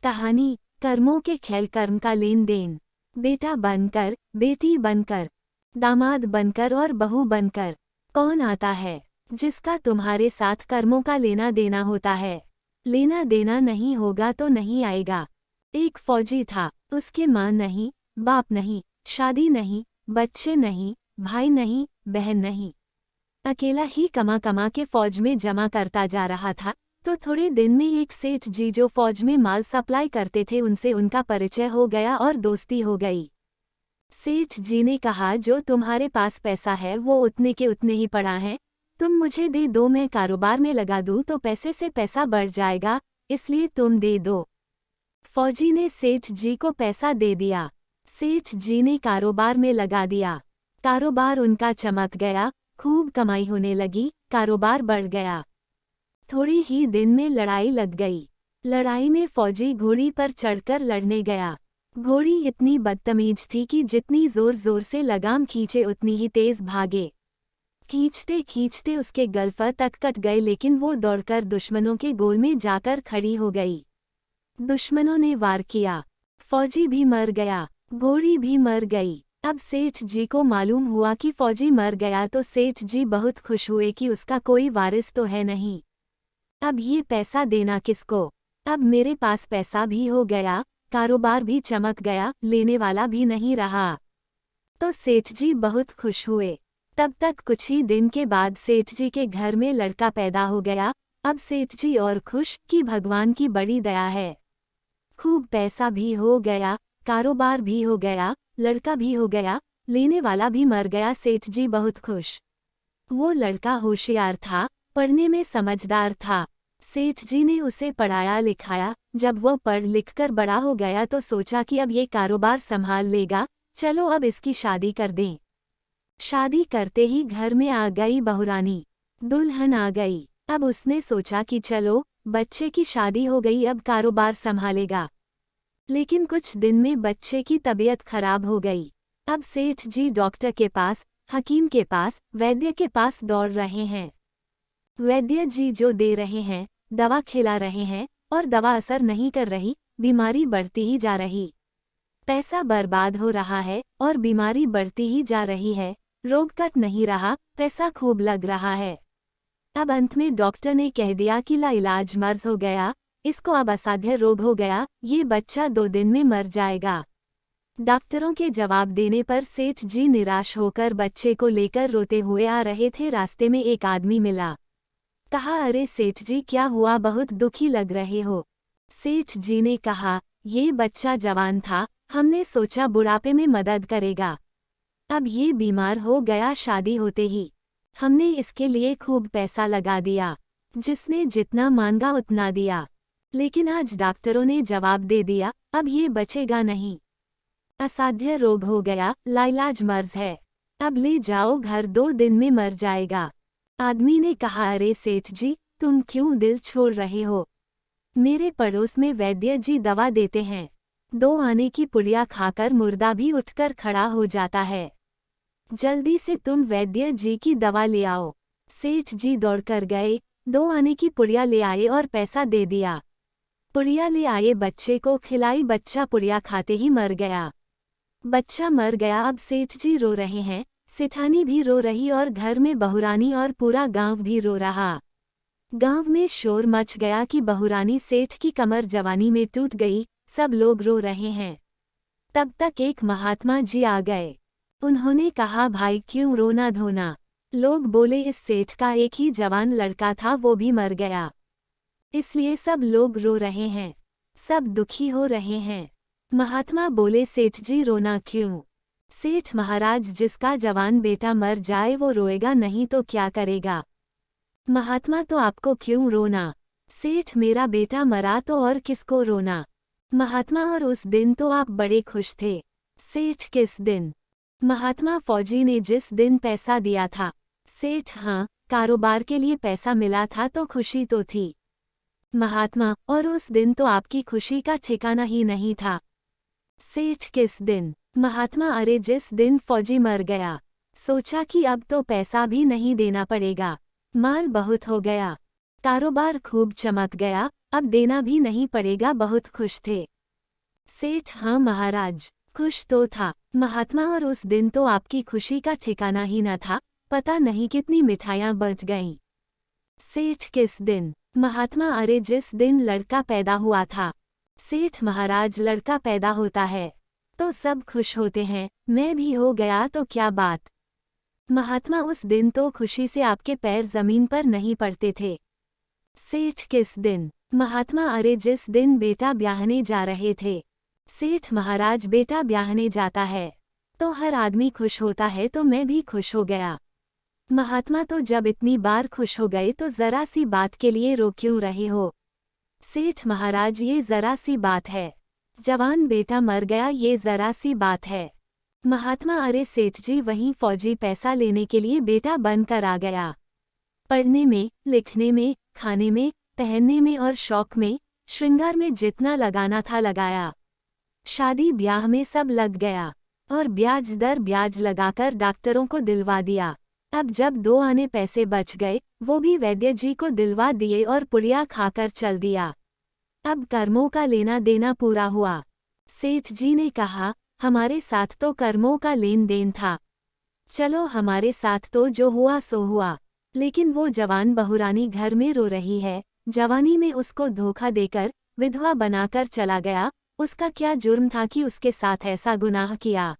कहानी कर्मों के खेल, कर्म का लेन देन। बेटा बनकर, बेटी बनकर, दामाद बनकर और बहू बनकर कौन आता है? जिसका तुम्हारे साथ कर्मों का लेना देना होता है। लेना देना नहीं होगा तो नहीं आएगा। एक फौजी था, उसके माँ नहीं, बाप नहीं, शादी नहीं, बच्चे नहीं, भाई नहीं, बहन नहीं। अकेला ही कमा कमा के फौज में जमा करता जा रहा था। तो थोड़े दिन में एक सेठ जी जो फौज में माल सप्लाई करते थे, उनसे उनका परिचय हो गया और दोस्ती हो गई। सेठ जी ने कहा, जो तुम्हारे पास पैसा है वो उतने के उतने ही पड़ा है, तुम मुझे दे दो, मैं कारोबार में लगा दूं तो पैसे से पैसा बढ़ जाएगा, इसलिए तुम दे दो। फौजी ने सेठ जी को पैसा दे दिया। सेठ जी ने कारोबार में लगा दिया। कारोबार उनका चमक गया, खूब कमाई होने लगी, कारोबार बढ़ गया। थोड़ी ही दिन में लड़ाई लग गई। लड़ाई में फौजी घोड़ी पर चढ़कर लड़ने गया। घोड़ी इतनी बदतमीज थी कि जितनी जोर जोर से लगाम खींचे उतनी ही तेज भागे। खींचते खींचते उसके गलफा तक कट गए, लेकिन वो दौड़कर दुश्मनों के गोल में जाकर खड़ी हो गई। दुश्मनों ने वार किया, फौजी भी मर गया, घोड़ी भी मर गई। अब सेठ जी को मालूम हुआ कि फौजी मर गया तो सेठ जी बहुत खुश हुए कि उसका कोई वारिस तो है नहीं। अब ये पैसा देना किसको? अब मेरे पास पैसा भी हो गया, कारोबार भी चमक गया, लेने वाला भी नहीं रहा। तो सेठ जी बहुत खुश हुए। तब तक कुछ ही दिन के बाद सेठ जी के घर में लड़का पैदा हो गया। अब सेठ जी और खुश कि भगवान की बड़ी दया है। खूब पैसा भी हो गया, कारोबार भी हो गया, लड़का भी हो गया, लेने वाला भी मर गया। सेठ जी बहुत खुश। वो लड़का होशियार था, पढ़ने में समझदार था। सेठ जी ने उसे पढ़ाया लिखाया। जब वो पढ़ लिखकर बड़ा हो गया तो सोचा कि अब ये कारोबार संभाल लेगा, चलो अब इसकी शादी कर दें। शादी करते ही घर में आ गई बहुरानी, दुल्हन आ गई। अब उसने सोचा कि चलो बच्चे की शादी हो गई, अब कारोबार संभालेगा। लेकिन कुछ दिन में बच्चे की तबीयत खराब हो गई। अब सेठ जी डॉक्टर के पास, हकीम के पास, वैद्य के पास दौड़ रहे हैं। वैद्य जी जो दे रहे हैं, दवा खिला रहे हैं, और दवा असर नहीं कर रही, बीमारी बढ़ती ही जा रही। पैसा बर्बाद हो रहा है और बीमारी बढ़ती ही जा रही है। रोग कट नहीं रहा, पैसा खूब लग रहा है। अब अंत में डॉक्टर ने कह दिया कि लाइलाज मर्ज हो गया, इसको अब असाध्य रोग हो गया, ये बच्चा 2 दिन में मर जाएगा। डॉक्टरों के जवाब देने पर सेठ जी निराश होकर बच्चे को लेकर रोते हुए आ रहे थे। रास्ते में एक आदमी मिला। कहा, अरे सेठ जी क्या हुआ, बहुत दुखी लग रहे हो? सेठ जी ने कहा, ये बच्चा जवान था, हमने सोचा बुढ़ापे में मदद करेगा। अब ये बीमार हो गया शादी होते ही। हमने इसके लिए खूब पैसा लगा दिया, जिसने जितना मांगा उतना दिया। लेकिन आज डॉक्टरों ने जवाब दे दिया, अब ये बचेगा नहीं, असाध्य रोग हो गया, लाइलाज मर्ज है, अब ले जाओ घर, 2 दिन में मर जाएगा। आदमी ने कहा, अरे सेठ जी तुम क्यों दिल छोड़ रहे हो? मेरे पड़ोस में वैद्य जी दवा देते हैं, 2 आने की पुड़िया खाकर मुर्दा भी उठकर खड़ा हो जाता है। जल्दी से तुम वैद्य जी की दवा ले आओ। सेठ जी दौड़कर गए, 2 आने की पुड़िया ले आए और पैसा दे दिया। पुड़िया ले आए, बच्चे को खिलाई, बच्चा पुड़िया खाते ही मर गया। बच्चा मर गया। अब सेठ जी रो रहे हैं, सेठानी भी रो रही और घर में बहुरानी और पूरा गांव भी रो रहा। गांव में शोर मच गया कि बहुरानी सेठ की कमर जवानी में टूट गई, सब लोग रो रहे हैं। तब तक एक महात्मा जी आ गए। उन्होंने कहा, भाई क्यों रोना धोना? लोग बोले, इस सेठ का एक ही जवान लड़का था, वो भी मर गया, इसलिए सब लोग रो रहे हैं, सब दुखी हो रहे हैं। महात्मा बोले, सेठ जी रोना क्यों? सेठ महाराज, जिसका जवान बेटा मर जाए वो रोएगा नहीं तो क्या करेगा? महात्मा, तो आपको क्यों रोना? सेठ, मेरा बेटा मरा तो और किसको रोना? महात्मा, और उस दिन तो आप बड़े खुश थे। सेठ, किस दिन? महात्मा, फौजी ने जिस दिन पैसा दिया था। सेठ, हाँ, कारोबार के लिए पैसा मिला था तो खुशी तो थी। महात्मा, और उस दिन तो आपकी खुशी का ठिकाना ही नहीं था। सेठ, किस दिन? महात्मा, अरे जिस दिन फौजी मर गया, सोचा कि अब तो पैसा भी नहीं देना पड़ेगा, माल बहुत हो गया, कारोबार खूब चमक गया, अब देना भी नहीं पड़ेगा, बहुत खुश थे। सेठ: हाँ महाराज, खुश तो था महात्मा, और उस दिन तो आपकी खुशी का ठिकाना ही न था, पता नहीं कितनी मिठाइयाँ बच गईं। सेठ: किस दिन? महात्मा: अरे जिस दिन लड़का पैदा हुआ था। सेठ: महाराज, लड़का पैदा होता है तो सब खुश होते हैं, मैं भी हो गया तो क्या बात। महात्मा: उस दिन तो खुशी से आपके पैर जमीन पर नहीं पड़ते थे। सेठ: किस दिन? महात्मा: अरे जिस दिन बेटा ब्याहने जा रहे थे। सेठ: महाराज, बेटा ब्याहने जाता है तो हर आदमी खुश होता है, तो मैं भी खुश हो गया। महात्मा: तो जब इतनी बार खुश हो गए तो जरा सी बात के लिए रो क्यों रहे हो। सेठ: महाराज, ये जरा सी बात है, जवान बेटा मर गया, ये जरा सी बात है। महात्मा: अरे सेठ जी, वहीं फौजी पैसा लेने के लिए बेटा बनकर आ गया। पढ़ने में, लिखने में, खाने में, पहनने में और शौक में, श्रृंगार में जितना लगाना था लगाया। शादी ब्याह में सब लग गया और ब्याज दर ब्याज लगाकर डॉक्टरों को दिलवा दिया। अब जब 2 आने पैसे बच गए, वो भी वैद्य जी को दिलवा दिए और पुड़िया खाकर चल दिया। अब कर्मों का लेना देना पूरा हुआ। सेठ जी ने कहा, हमारे साथ तो कर्मों का लेन देन था, चलो हमारे साथ तो जो हुआ सो हुआ, लेकिन वो जवान बहुरानी घर में रो रही है, जवानी में उसको धोखा देकर विधवा बनाकर चला गया, उसका क्या जुर्म था कि उसके साथ ऐसा गुनाह किया।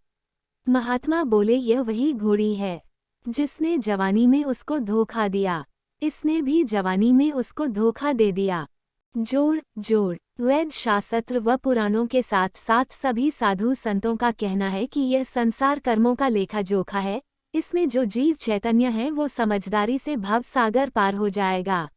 महात्मा बोले, यह वही घोड़ी है जिसने जवानी में उसको धोखा दिया, इसने भी जवानी में उसको धोखा दे दिया। जोड़ जोड़ वैद शास्त्र व पुराणों के साथ साथ सभी साधु संतों का कहना है कि यह संसार कर्मों का लेखा जोखा है, इसमें जो जीव चैतन्य है वो समझदारी से भव सागर पार हो जाएगा।